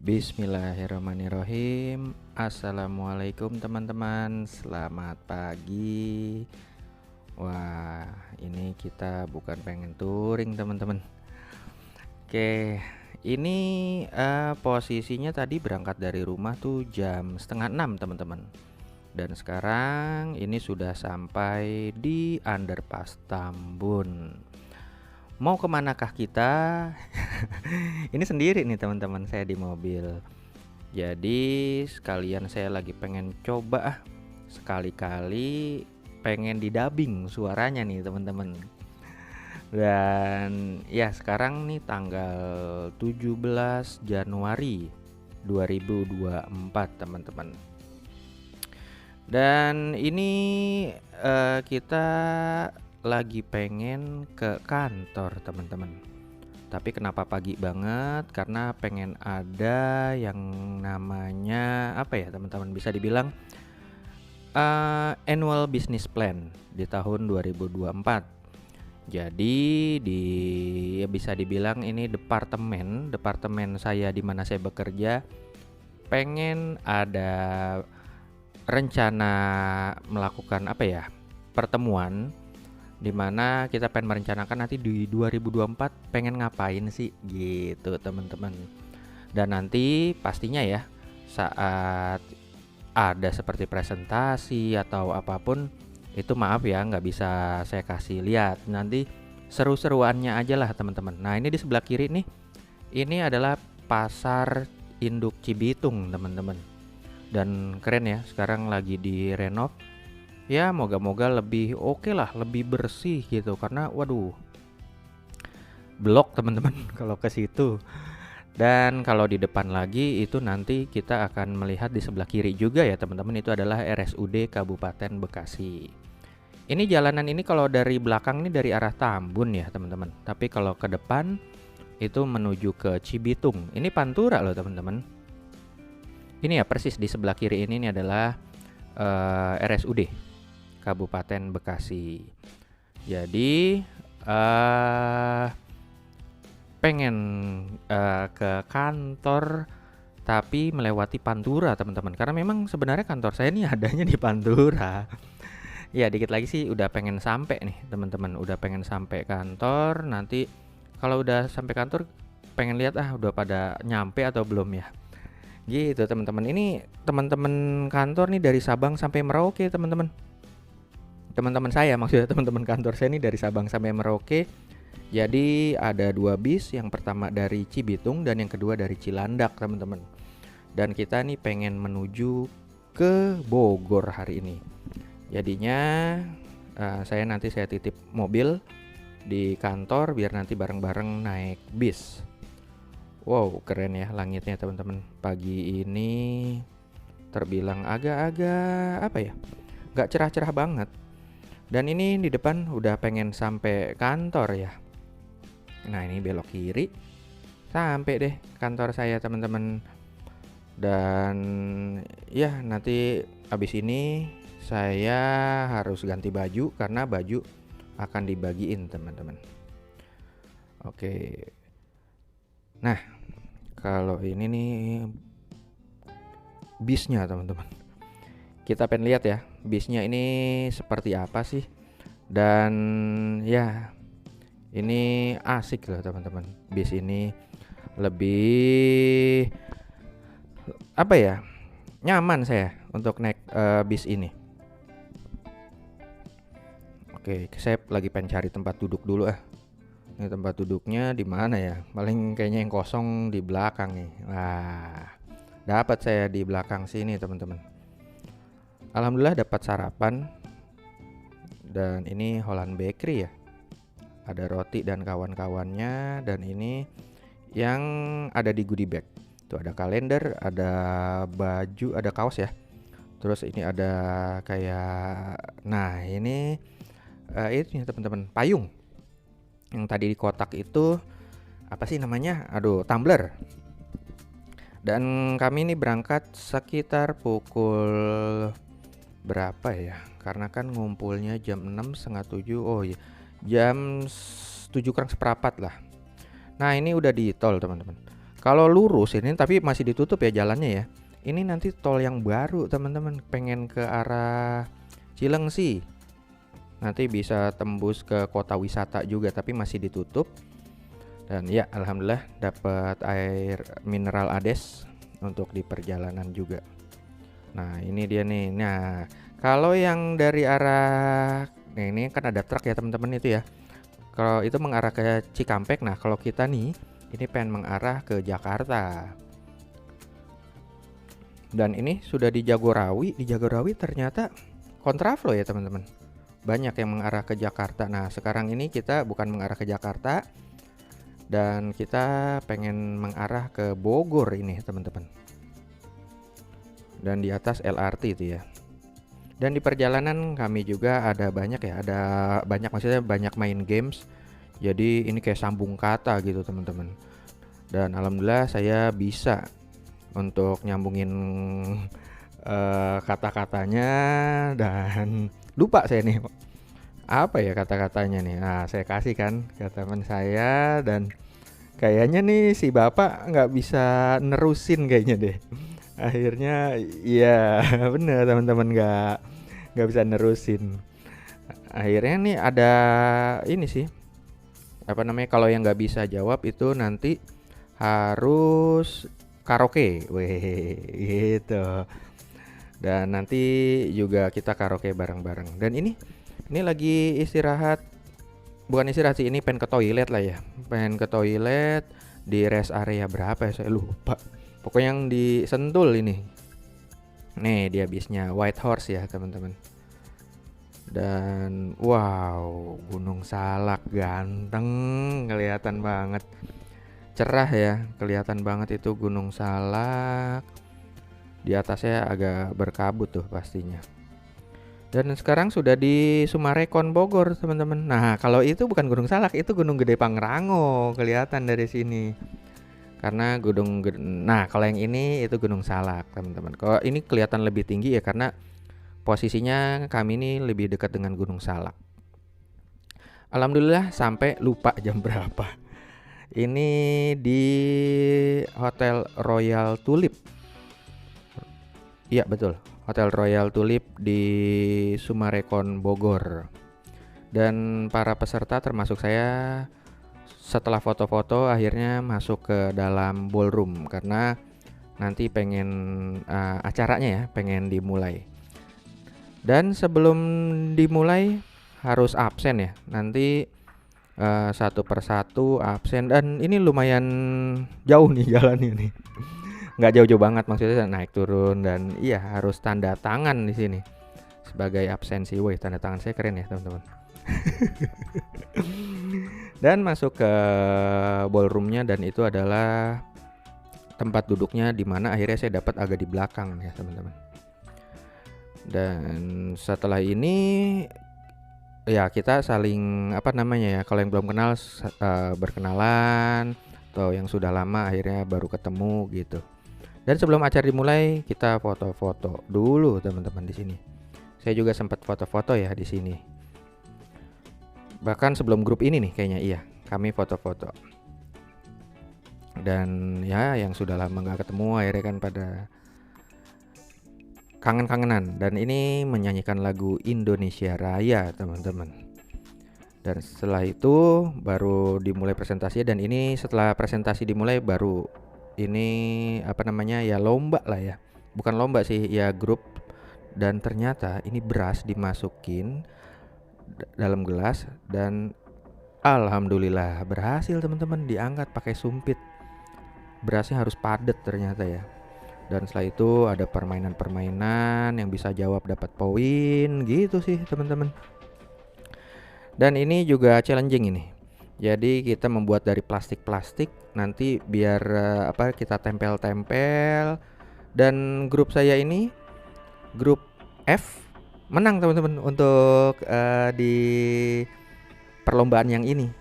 Bismillahirrahmanirrahim. Assalamualaikum teman-teman. Selamat pagi. Wah, ini kita bukan pengen touring teman-teman. Oke, ini posisinya tadi berangkat dari rumah tuh jam setengah 6 teman-teman. Dan sekarang ini sudah sampai di Underpass Tambun. Mau kemanakah kita? Ini sendiri nih teman-teman, saya di mobil. Jadi sekalian saya lagi pengen coba sekali-kali pengen didubbing suaranya nih teman-teman. Dan ya sekarang nih tanggal 17 Januari 2024 teman-teman. Dan ini kita lagi pengen ke kantor teman-teman. Tapi kenapa pagi banget? Karena pengen ada yang namanya apa ya teman-teman, bisa dibilang annual business plan di tahun 2024. Jadi bisa dibilang ini departemen saya di mana saya bekerja pengen ada rencana melakukan apa ya, pertemuan di mana kita pengen merencanakan nanti di 2024 pengen ngapain sih gitu teman-teman. Dan nanti pastinya ya saat ada seperti presentasi atau apapun itu maaf ya nggak bisa saya kasih lihat, nanti seru-seruannya aja lah teman-teman. Nah ini di sebelah kiri nih, ini adalah pasar induk Cibitung teman-teman. Dan keren ya, sekarang lagi direnov. Ya moga-moga lebih oke lah, lebih bersih gitu, karena waduh blok teman-teman kalau ke situ. Dan kalau di depan lagi itu nanti kita akan melihat di sebelah kiri juga ya teman-teman, itu adalah RSUD Kabupaten Bekasi. Ini jalanan ini kalau dari belakang ini dari arah Tambun ya teman-teman, tapi kalau ke depan itu menuju ke Cibitung. Ini Pantura loh teman-teman. Ini ya persis di sebelah kiri ini adalah RSUD Kabupaten Bekasi. Jadi pengen ke kantor tapi melewati Pantura teman-teman, karena memang sebenarnya kantor saya ini adanya di Pantura. Ya dikit lagi sih udah pengen sampai nih teman-teman, udah pengen sampai kantor. Nanti kalau udah sampai kantor pengen lihat udah pada nyampe atau belum ya gitu teman-teman. Ini teman-teman kantor nih dari Sabang sampai Merauke teman-teman. Teman-teman saya maksudnya, teman-teman kantor saya ini dari Sabang sampai Merauke. Jadi ada 2 bis, yang pertama dari Cibitung dan yang kedua dari Cilandak teman-teman. Dan kita nih pengen menuju ke Bogor hari ini. Jadinya saya titip mobil di kantor biar nanti bareng-bareng naik bis. Wow keren ya langitnya teman-teman. Pagi ini terbilang agak-agak apa ya, gak cerah-cerah banget. Dan ini di depan udah pengen sampai kantor ya. Nah ini belok kiri, sampai deh kantor saya teman-teman. Dan ya nanti abis ini saya harus ganti baju karena baju akan dibagiin teman-teman. Oke. Nah kalau ini nih bisnya teman-teman, kita pengen lihat ya bisnya ini seperti apa sih. Dan ya ini asik loh teman-teman, bis ini lebih apa ya, nyaman saya untuk naik bis ini. Oke, saya lagi pengen cari tempat duduk dulu Ini tempat duduknya di mana ya? Paling kayaknya yang kosong di belakang nih. Wah, dapat saya di belakang sini teman-teman. Alhamdulillah dapat sarapan. Dan ini Holland Bakery ya. Ada roti dan kawan-kawannya. Dan ini yang ada di goodie bag. Tuh ada kalender, ada baju, ada kaos ya. Terus ini ada kayak, nah ini itu ya teman-teman, payung. Yang tadi di kotak itu apa sih namanya? Tumbler. Dan kami ini berangkat sekitar pukul berapa ya? Karena kan ngumpulnya jam 6, setengah 7. Oh iya, jam 7 kurang seperempat lah. Nah ini udah di tol teman-teman. Kalau lurus ini tapi masih ditutup ya jalannya ya. Ini nanti tol yang baru teman-teman, pengen ke arah Cilengsi. Nanti bisa tembus ke kota wisata juga tapi masih ditutup. Dan ya alhamdulillah dapat air mineral Ades untuk di perjalanan juga. Nah, ini dia nih. Nah, kalau yang dari arah ini kan ada truk ya teman-teman itu ya. Kalau itu mengarah ke Cikampek. Nah, kalau kita nih ini pengen mengarah ke Jakarta. Dan ini sudah di Jagorawi. Di Jagorawi ternyata kontraflow ya teman-teman. Banyak yang mengarah ke Jakarta. Nah, sekarang ini kita bukan mengarah ke Jakarta dan kita pengen mengarah ke Bogor ini teman-teman. Dan di atas LRT itu ya. Dan di perjalanan kami juga ada banyak ya, ada banyak maksudnya banyak main games. Jadi ini kayak sambung kata gitu teman-teman. Dan alhamdulillah saya bisa untuk nyambungin kata-katanya dan lupa saya nih apa ya kata-katanya nih. Nah, saya kasih kan ke teman saya dan kayaknya nih si bapak nggak bisa nerusin kayaknya deh. Akhirnya iya bener teman-teman nggak bisa nerusin. Akhirnya nih ada ini sih apa namanya, kalau yang nggak bisa jawab itu nanti harus karaoke, weh gitu. Dan nanti juga kita karaoke bareng-bareng. Dan ini lagi istirahat, bukan istirahat sih, ini pengen ke toilet lah ya. Pengen ke toilet di rest area berapa ya saya lupa. Pokoknya yang di Sentul ini. Nih dia bisnya White Horse ya teman-teman. Dan wow, Gunung Salak ganteng, kelihatan banget. Cerah ya, kelihatan banget itu Gunung Salak. Di atasnya agak berkabut tuh pastinya. Dan sekarang sudah di Sumarekon Bogor teman-teman. Nah kalau itu bukan Gunung Salak, itu Gunung Gede Pangrango, kelihatan dari sini. Karena nah kalau yang ini itu Gunung Salak teman-teman. Kalau ini kelihatan lebih tinggi ya karena posisinya kami ini lebih dekat dengan Gunung Salak. Alhamdulillah sampai lupa jam berapa. Ini di Hotel Royal Tulip. Iya betul, Hotel Royal Tulip di Sumarekon Bogor. Dan para peserta termasuk saya setelah foto-foto akhirnya masuk ke dalam ballroom karena nanti pengen acaranya ya pengen dimulai. Dan sebelum dimulai harus absen ya. Nanti satu persatu absen dan ini lumayan jauh nih jalannya nih. Nggak jauh-jauh banget maksudnya naik turun dan iya harus tanda tangan di sini sebagai absensi. Woi, tanda tangan saya keren ya teman-teman. Dan masuk ke ballroomnya dan itu adalah tempat duduknya di mana akhirnya saya dapat agak di belakang ya teman-teman. Dan setelah ini ya kita saling apa namanya ya, kalau yang belum kenal berkenalan, atau yang sudah lama akhirnya baru ketemu gitu. Dan sebelum acara dimulai kita foto-foto dulu teman-teman di sini. Saya juga sempat foto-foto ya di sini. Bahkan sebelum grup ini nih kayaknya iya, kami foto-foto. Dan ya yang sudah lama nggak ketemu akhirnya kan pada kangen-kangenan. Dan ini menyanyikan lagu Indonesia Raya teman-teman. Dan setelah itu baru dimulai presentasi. Dan ini setelah presentasi dimulai baru ini apa namanya ya lomba lah ya. Bukan lomba sih ya grup. Dan ternyata ini beras dimasukin dalam gelas. Dan alhamdulillah berhasil teman-teman, diangkat pakai sumpit. Berasnya harus padat ternyata ya. Dan setelah itu ada permainan-permainan yang bisa jawab dapat poin gitu sih teman-teman. Dan ini juga challenging ini. Jadi kita membuat dari plastik-plastik nanti biar kita tempel-tempel. Dan grup saya ini grup F menang teman-teman untuk di perlombaan yang ini.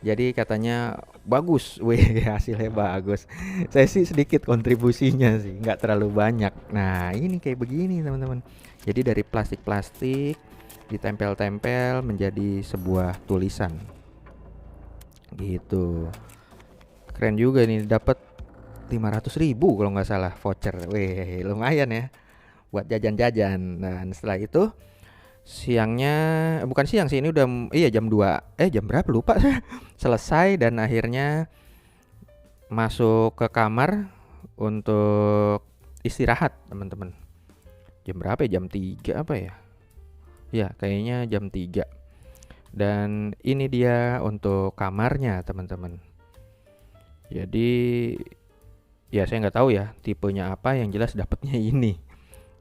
Jadi katanya bagus, weh hasilnya bagus. Saya sih sedikit kontribusinya sih, nggak terlalu banyak. Nah ini kayak begini teman-teman. Jadi dari plastik-plastik ditempel-tempel menjadi sebuah tulisan. Gitu. Keren juga nih, dapat 500.000 kalau nggak salah voucher. Wih, lumayan ya buat jajan-jajan. Nah, setelah itu siangnya, bukan siang sih, ini udah iya jam 2. Jam berapa lupa saya. Selesai dan akhirnya masuk ke kamar untuk istirahat, teman-teman. Jam berapa ya? Jam 3 apa ya? Ya, kayaknya jam 3. Dan ini dia untuk kamarnya, teman-teman. Jadi ya saya nggak tahu ya tipenya apa, yang jelas dapatnya ini.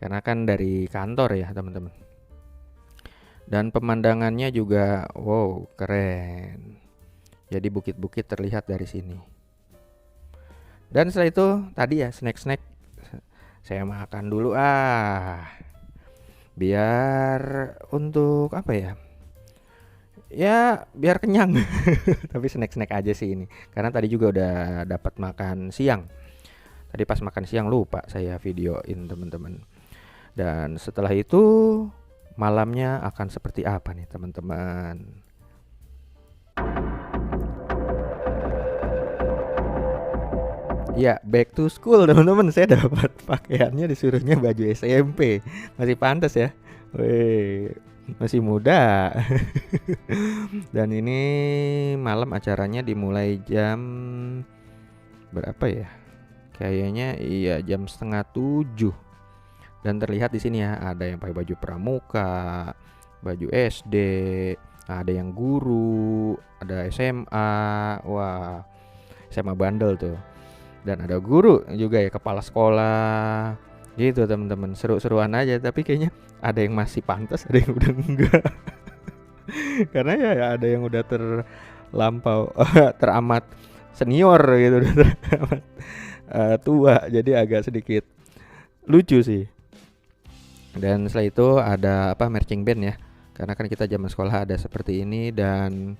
Karena kan dari kantor ya, teman-teman. Dan pemandangannya juga wow, keren. Jadi bukit-bukit terlihat dari sini. Dan setelah itu tadi ya snack-snack saya makan dulu biar untuk apa ya? Ya biar kenyang. Tapi snack-snack aja sih ini. Karena tadi juga udah dapat makan siang. Tadi pas makan siang lupa saya videoin, teman-teman. Dan setelah itu malamnya akan seperti apa nih, teman-teman? Ya, back to school, teman-teman. Saya dapat pakaiannya, disuruhnya baju SMP. Masih pantas ya. Wih, masih muda. Dan ini malam acaranya dimulai jam berapa ya? Kayaknya iya jam 6:30. Dan terlihat di sini ya, ada yang pakai baju pramuka, baju SD, ada yang guru, ada SMA. Wah, SMA bandel tuh. Dan ada guru juga ya, kepala sekolah. Gitu, teman-teman. Seru-seruan aja, tapi kayaknya ada yang masih pantas, ada yang udah enggak. Karena ya ada yang udah terlampau teramat senior gitu, udah teramat tua, jadi agak sedikit lucu sih. Dan setelah itu ada marching band ya, karena kan kita zaman sekolah ada seperti ini. Dan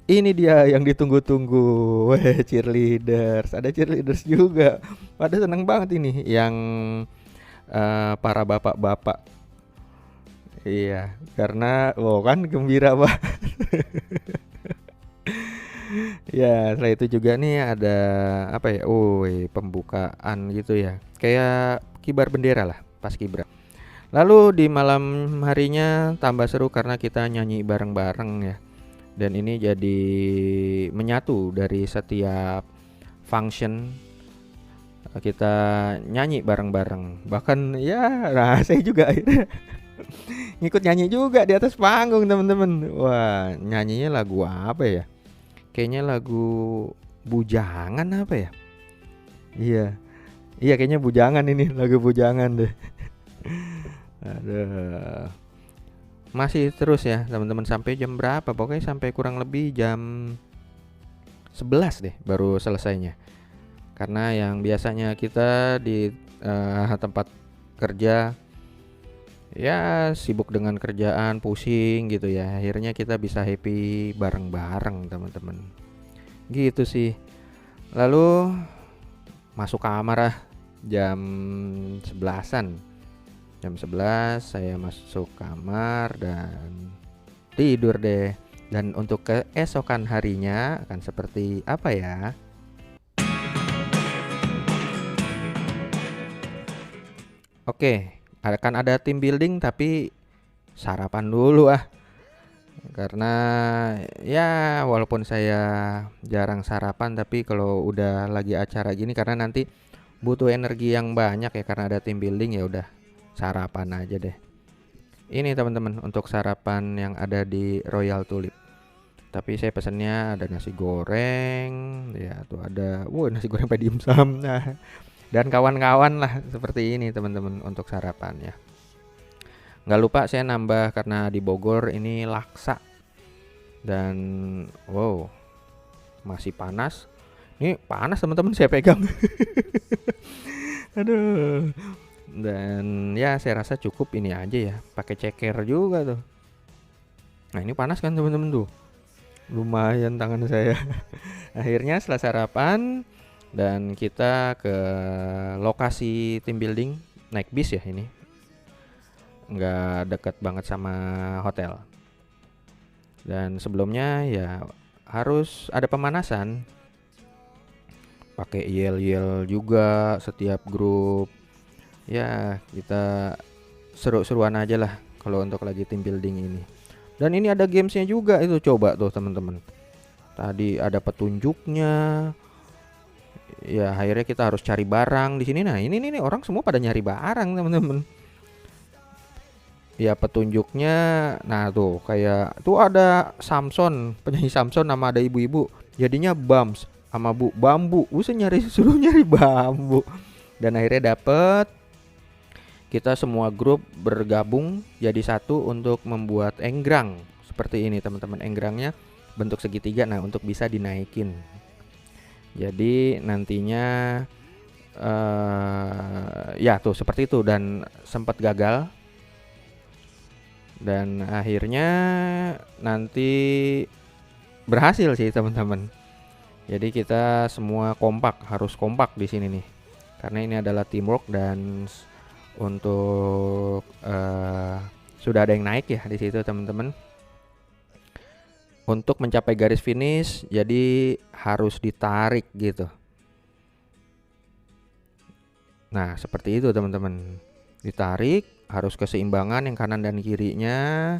ini dia yang ditunggu-tunggu. Weh, cheerleaders, ada cheerleaders juga. Pada seneng banget ini yang para bapak-bapak. Iya, karena kan gembira banget. Ya, setelah itu juga nih ada apa ya? Pembukaan gitu ya. Kayak kibar bendera lah, pas kibra. Lalu di malam harinya tambah seru karena kita nyanyi bareng-bareng ya. Dan ini jadi menyatu dari setiap function, kita nyanyi bareng-bareng. Bahkan ya, nah saya juga akhirnya ngikut nyanyi juga di atas panggung, teman-teman. Wah, nyanyinya lagu apa ya? Kayaknya lagu Bujangan apa ya? Iya. Iya, kayaknya Bujangan ini, lagu Bujangan deh. Aduh. Masih terus ya, teman-teman, sampai jam berapa? Pokoknya sampai kurang lebih jam 11 deh baru selesainya. Karena yang biasanya kita di tempat kerja ya sibuk dengan kerjaan, pusing gitu ya. Akhirnya kita bisa happy bareng-bareng, teman-teman. Gitu sih. Lalu masuk kamar jam 11-an. Jam 11 saya masuk kamar dan tidur deh. Dan untuk keesokan harinya akan seperti apa ya? Oke, akan ada team building tapi sarapan dulu karena ya walaupun saya jarang sarapan, tapi kalau udah lagi acara gini karena nanti butuh energi yang banyak ya karena ada team building, ya udah sarapan aja deh. Ini teman-teman untuk sarapan yang ada di Royal Tulip. Tapi saya pesannya ada nasi goreng, ya tuh ada, nasi goreng pakai dimsum, nah, dan kawan-kawan lah seperti ini, teman-teman, untuk sarapannya. Nggak lupa saya nambah karena di Bogor ini laksa. Dan masih panas. Ini panas, teman-teman, saya pegang. Aduh. Dan ya saya rasa cukup ini aja ya, pakai ceker juga tuh. Nah, ini panas kan, teman-teman tuh. Lumayan tangan saya. Akhirnya setelah sarapan dan kita ke lokasi team building, naik bis ya, ini nggak dekat banget sama hotel. Dan sebelumnya ya harus ada pemanasan pakai yel-yel juga setiap grup. Ya, kita seru-seruan aja lah kalau untuk lagi team building ini. Dan ini ada gamesnya juga itu, coba tuh teman-teman. Tadi ada petunjuknya. Ya, akhirnya kita harus cari barang di sini. Nah, ini nih orang semua pada nyari barang, teman-teman. Ya, petunjuknya. Nah, tuh kayak tuh ada Samson, penyanyi Samson, nama ada ibu-ibu. Jadinya Bams sama Bu bambu. Usah suruh nyari bambu. Dan akhirnya dapet. Kita semua grup bergabung jadi satu untuk membuat enggrang seperti ini, teman-teman. Enggrangnya bentuk segitiga, nah untuk bisa dinaikin. Jadi nantinya ya tuh seperti itu, dan sempat gagal. Dan akhirnya nanti berhasil sih, teman-teman. Jadi kita semua kompak, harus kompak di sini nih. Karena ini adalah teamwork, dan untuk sudah ada yang naik ya di situ, teman-teman. Untuk mencapai garis finish, jadi harus ditarik gitu. Nah, seperti itu, teman-teman. Ditarik, harus keseimbangan yang kanan dan kirinya.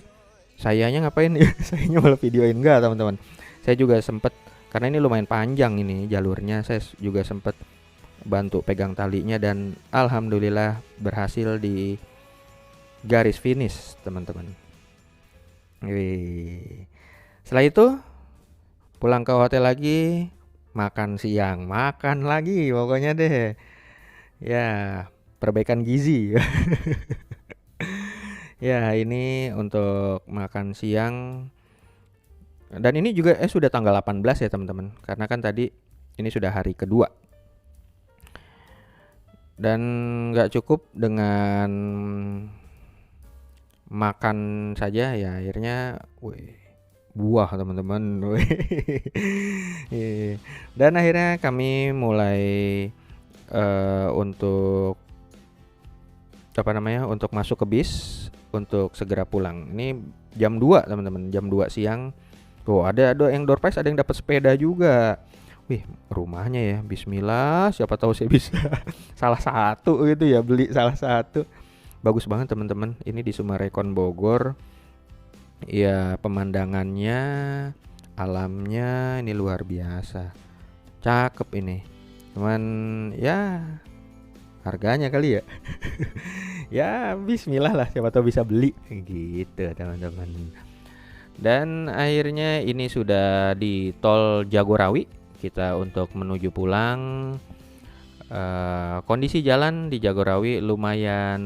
Sayanya ngapain ya? Sayanya malah videoin enggak, teman-teman. Saya juga sempet, karena ini lumayan panjang ini jalurnya, saya juga sempet bantu pegang talinya, dan alhamdulillah berhasil di garis finish, teman-teman. Setelah itu pulang ke hotel lagi, makan siang, makan lagi pokoknya deh. Ya, perbaikan gizi. Ya, ini untuk makan siang. Dan ini juga sudah tanggal 18 ya, teman-teman. Karena kan tadi ini sudah hari kedua. Dan nggak cukup dengan makan saja ya, akhirnya buah, teman-teman. Dan akhirnya kami mulai untuk untuk masuk ke bis untuk segera pulang. Ini jam 2, teman-teman, jam 2 siang. Tuh ada yang door prize, ada yang dapat sepeda juga. Wih, rumahnya ya, bismillah, siapa tahu saya bisa salah satu gitu ya, beli salah satu. Bagus banget, teman-teman. Ini di Summarecon Bogor. Ya, pemandangannya, alamnya ini luar biasa. Cakep ini. Cuman ya harganya kali ya. Ya, bismillah lah, siapa tahu bisa beli gitu, teman-teman. Dan akhirnya ini sudah di tol Jagorawi. Kita untuk menuju pulang. Kondisi jalan di Jagorawi lumayan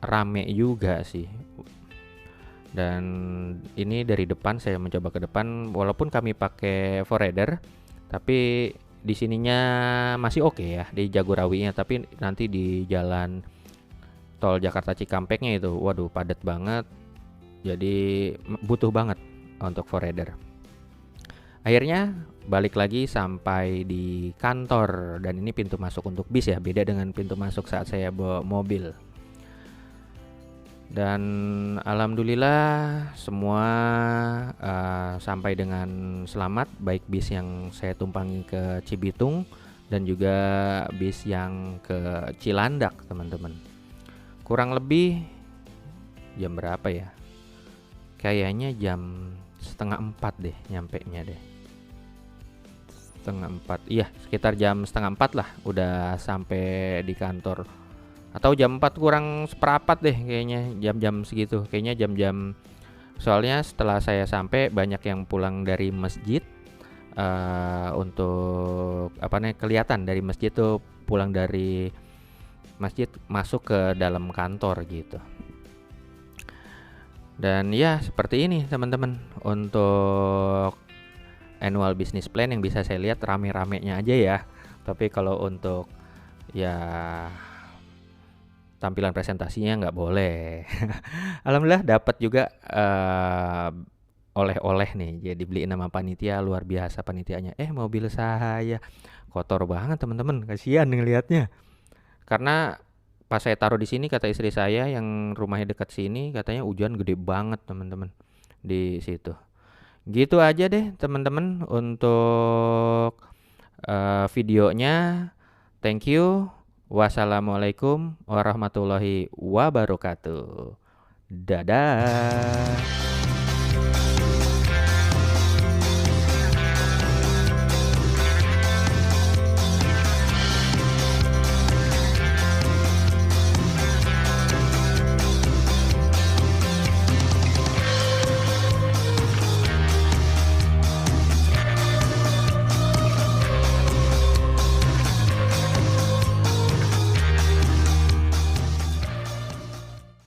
rame juga sih. Dan ini dari depan, saya mencoba ke depan, walaupun kami pakai forerunner, tapi di sininya masih oke ya di Jagorawinya. Tapi nanti di jalan tol Jakarta Cikampeknya itu, waduh, padat banget. Jadi butuh banget untuk forerunner. Akhirnya balik lagi sampai di kantor, dan ini pintu masuk untuk bis ya, beda dengan pintu masuk saat saya bawa mobil. Dan alhamdulillah semua sampai dengan selamat, baik bis yang saya tumpangi ke Cibitung dan juga bis yang ke Cilandak, teman-teman. Kurang lebih jam berapa ya? Kayaknya jam 3:30 deh nyampenya deh. 3:30, iya sekitar jam 3:30 lah udah sampai di kantor. Atau jam 4 kurang seperempat deh kayaknya, jam-jam segitu. Kayaknya jam-jam, soalnya setelah saya sampai banyak yang pulang dari masjid. Untuk kelihatan dari masjid tuh, pulang dari masjid masuk ke dalam kantor gitu. Dan ya seperti ini, teman-teman, untuk annual business plan yang bisa saya lihat rame-ramenya aja ya. Tapi kalau untuk ya tampilan presentasinya nggak boleh. Alhamdulillah dapat juga oleh-oleh nih. Jadi beliin nama panitia, luar biasa panitianya. Mobil saya kotor banget, teman-teman, kasihan ngelihatnya. Karena pas saya taruh di sini, kata istri saya yang rumahnya dekat sini, katanya hujan gede banget, teman-teman, di situ. Gitu aja deh, teman-teman, untuk videonya. Thank you. Wassalamualaikum warahmatullahi wabarakatuh. Dadah.